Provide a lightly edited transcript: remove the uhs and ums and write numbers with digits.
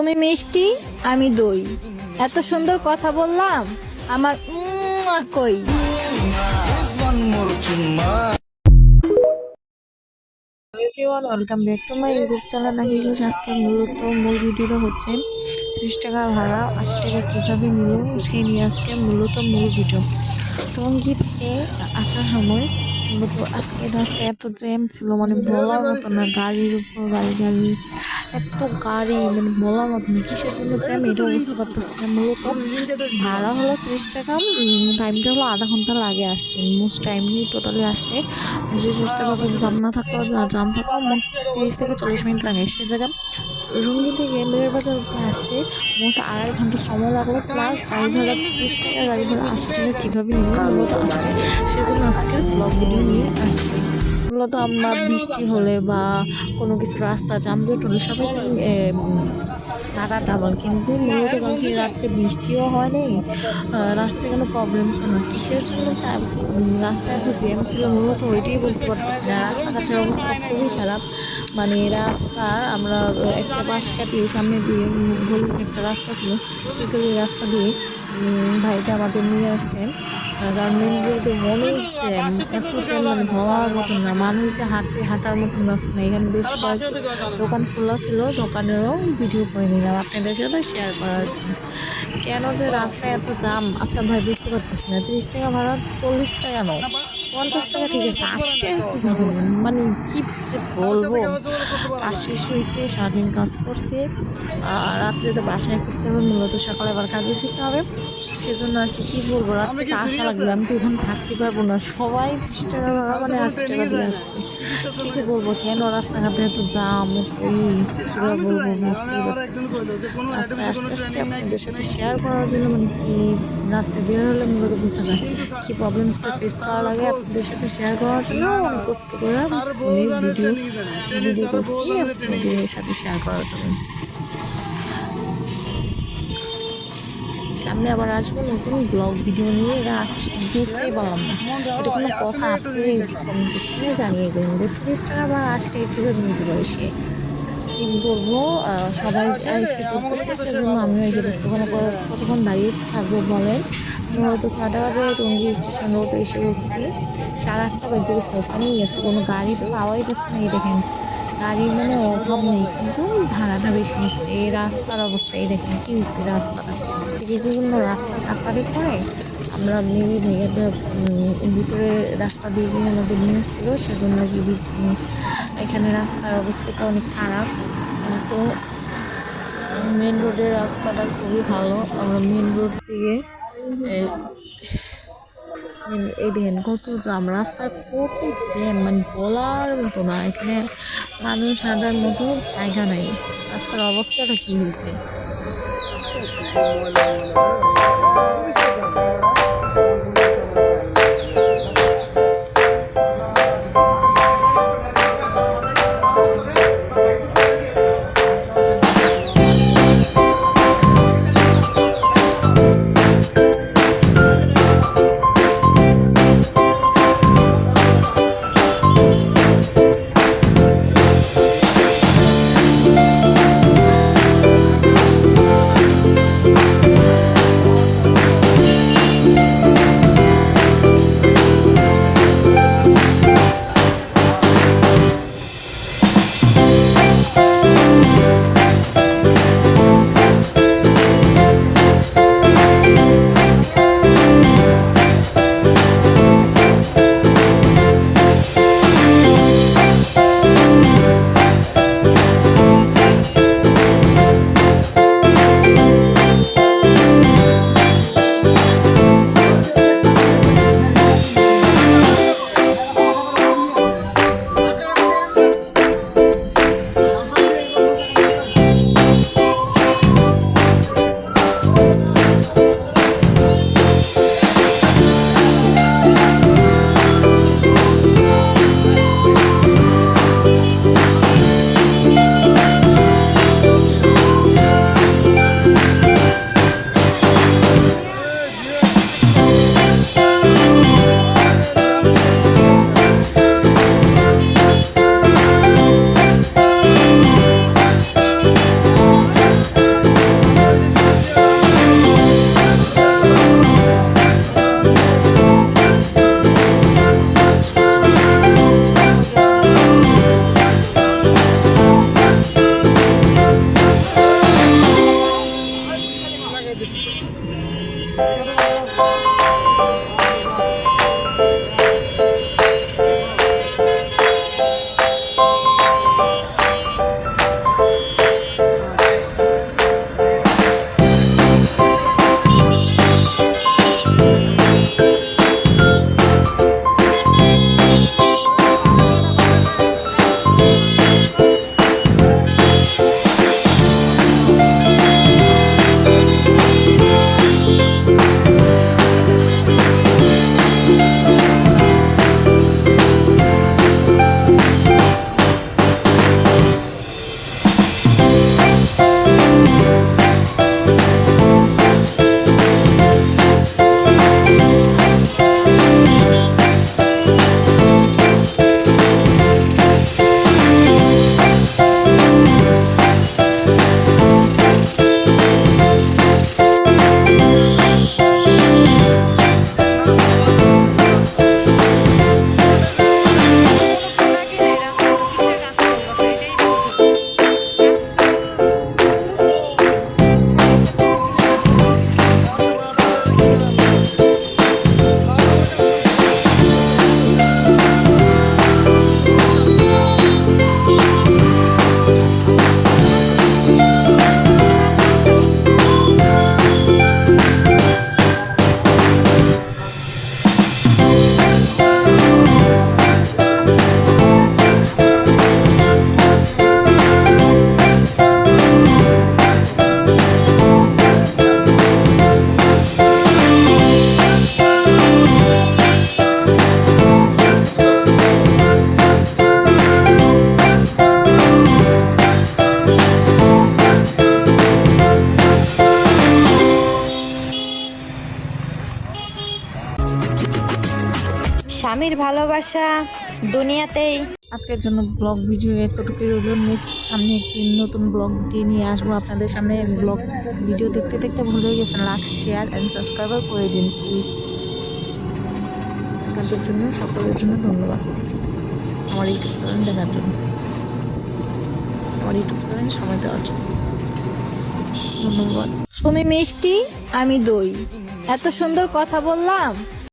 তুমি মিষ্টি, আমি দই। এত সুন্দর কথা বললাম, আমার কই। Everyone, welcome back to my YouTube channel. আজকে মূলত মূল ভিডিওটা হচ্ছে 30 টাকা ভাড়া 80 টাকা কীভাবে নিল সেই নিয়ে আজকে মূলত মূল ভিডিও। টঙ্গী থেকে আসার সময় মূলত আজকে রাস্তায় এত জ্যাম ছিল, মানে বলার মতো না। গাড়ির উপর গাড়ি এত গাড়ি, মানে বলার মতো না। কিসের জন্য জ্যাম এটাও বুঝতে পারতেছি না। মূলত ভাড়া হলো 30 টাকা, টাইমটা হলো আধা ঘন্টা লাগে আসতে। মোস্ট টাইম নিয়ে টোটালি আসতে যে চেষ্টা করবো জাম না থাকলেও জাম থাকলেও মোট 30 থেকে 40 মিনিট লাগে। সে জায়গায় রুঙ্গি থেকে মেয়ের বাজার উঠে আসতে মোট 2.5 ঘন্টা সময় লাগলো। প্লাস গাড়ি ভাড়া 30 টাকা, গাড়ি ভাড়া 80 টাকা কীভাবে নিল মূলত আজকে সেজন্য আজকের ব্লগ ভিডিও নিয়ে আসছি। মূলত আমরা বৃষ্টি হলে বা কোনো কিছু রাস্তা জাম দিয়ে টলে সবাই টাকাটা বল, কিন্তু মূলত কালকে রাত্রে বৃষ্টিও হয় নাই, রাস্তায় কোনো প্রবলেম ছিল না। কিসের জন্য রাস্তায় এত জ্যাম ছিল মূলত ওইটাই বুঝতে পারতেছি না। রাস্তাঘাটের অবস্থা খুবই খারাপ। মানে রাস্তা আমরা একটা পাশ কাটিয়ে সামনে দিয়ে গলিতে একটা রাস্তা ছিল, সেগুলি রাস্তা দিয়ে ভাইটা আমাদের নিয়ে আসছেন। কারণ মেন রোডে অনেক জ্যাম, এত জ্যাম মানে ভাবার মতন না। মানুষ যে হাঁটার মতন রাস্তা না। এখানে বেশ কয়েকটি দোকান খোলা ছিল, দোকানেরও ভিডিও করে নিলাম আপনাদের সাথে শেয়ার করার জন্য। কেন যে রাস্তায় এত জ্যাম, আচ্ছা ভাই বুঝতে পারতেছি না। 30 টাকা ভাড়া, 40 টাকা নাও, 50 টাকা ঠিক আছে, 80 টাকা কীভাবে নেন? মানে কি যে বলবো। কাজ শেষ হয়েছে, সারাদিন কাজ করছে, রাত্রে বাসায় ফিরতে হবে, মূলত সকালে আবার কাজে যেতে হবে। সেজন্য আর কি বলবো, রাত্রে আশা লাগবে আমি তো ওখানে থাকতে পারবো না। সবাই 30 টাকা ভাড়া মানে 80 টাকা দিয়ে আসছে। কি যে বলবো, কেন রাস্তাঘাটে এত জাম, কিভাবে বলবো বুঝতেই পারতেছি না। আস্তে আস্তে আস্তে আপনাদের সাথে শেয়ার করার জন্য, মানে কি রাস্তায় বের হলে মূলত বোঝা যায় কি প্রবলেমসটা ফেস করা লাগে। আপনাদের সাথে শেয়ার করার জন্য অনেক কষ্ট করে ফোনে ভিডিও করছি আপনাদের সাথে শেয়ার করার জন্য। সামনে আবার আসবো নতুন ব্লগ ভিডিও নিয়ে। এরা বুঝতেই পারলাম না, এটা কোনো কথা? আপনি কমেন্ট সেকশনে জানিয়ে দেন যে 30 টাকা বা 80 টাকা কীভাবে নিতে পারে সে। কি বলবো, সবাই এসে করতেছে, সেজন্য আমিও এসে দেখছি। ওখানে কতক্ষণ দাঁড়িয়ে থাকবো বলেন। মূলত 6টা বাজে টঙ্গী স্টেশন রোড এসে উঠছি, 8:30 বেজে গেছে। ওখানেই গেছে, কোনো গাড়ি তো পাওয়াই যাচ্ছে না। এই দেখেন গাড়ির মানে অভাব নেই, কিন্তু ভাড়াটা বেশি নিচ্ছে। এই রাস্তার অবস্থা এই দেখেন কি হচ্ছে রাস্তাটা। বিভিন্ন রাস্তা কাটারি করে আমরা মেবি ভেঙে ভিতরে রাস্তা দিয়ে আমাদের নিয়ে এসেছিলো, সেজন্য কি এখানে রাস্তার অবস্থাটা অনেক খারাপ। তো মেন রোডের রাস্তাটা খুবই ভালো। আমরা মেন রোড থেকে এই দেখেন কত জ্যাম, রাস্তার কত জ্যাম, মানে বলার মতো না। এখানে মানুষ হাঁটার মতো জায়গা নাই। রাস্তার অবস্থাটা কি হয়েছে। স্বামীর ভালোবাসা দুনিয়াতেই। আজকের জন্য ব্লগ ভিডিও এতটুকুই রইল। নেক্সট সামনে একটি নতুন ব্লগ ভিডিও নিয়ে আসবো আপনাদের সামনে। ব্লগ ভিডিও দেখতে দেখতে ভুলে গেছেন, লাইক শেয়ার অ্যান্ড সাবস্ক্রাইব করে দিন প্লিজ। আপনাদের জন্য সকলের জন্য ধন্যবাদ আমার ইউটিউব চ্যানেল দেখার জন্য, আমার ইউটিউব চ্যানেল সময় দেওয়ার জন্য ধন্যবাদ। তুমি মিষ্টি, আমি দই, এত সুন্দর কথা বললাম।